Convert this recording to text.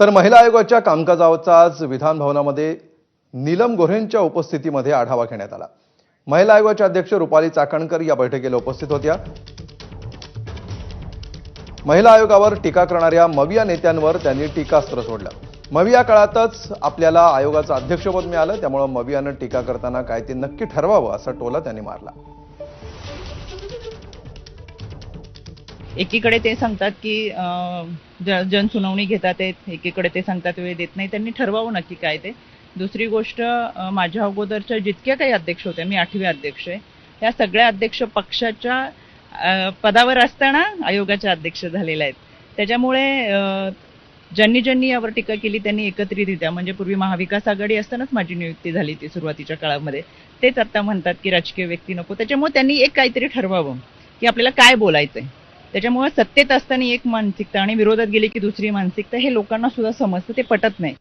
तर महिला आयोगाच्या कामकाजाचा आज विधान भवनामध्ये नीलम गोऱ्हेंच्या उपस्थितीमध्ये आढावा घेण्यात आला। महिला आयोगाच्या अध्यक्ष रुपाली चाकणकर या बैठकीला उपस्थित होत्या। महिला आयोगावर टीका करणाऱ्या मविया नेत्यांवर त्यांनी टीकास्त्र सोडलं। मविया काळातच आपल्याला आयोगाचं अध्यक्षपद मिळालं, त्यामुळे मवियानं टीका करताना काय ते नक्की ठरवावं असा टोला त्यांनी मारला। एकीकडे ते सांगतात की जनसुनावणी घेतात आहेत, एकीकडे ते सांगतात वेळ देत नाही। त्यांनी ठरवावं नक्की काय ते। दुसरी गोष्ट, माझ्या अगोदरच्या जितक्या काही अध्यक्ष होत्या, मी 8वे अध्यक्ष आहे, या सगळ्या अध्यक्ष पक्षाच्या पदावर असताना आयोगाचे अध्यक्ष झालेले आहेत। त्याच्यामुळे ज्यांनी यावर टीका केली त्यांनी एकत्रितरित्या, म्हणजे पूर्वी महाविकास आघाडी असतानाच माझी नियुक्ती झाली ती सुरुवातीच्या काळामध्ये, तेच आता म्हणतात की राजकीय व्यक्ती नको। त्याच्यामुळे त्यांनी एक काहीतरी ठरवावं की आपल्याला काय बोलायचंय। त्याच्यामुळे सत्तेत असताना एक मानसिकता आणि विरोधात गेली की दुसरी मानसिकता, हे लोकांना सुद्धा समजतं, ते पटत नाही।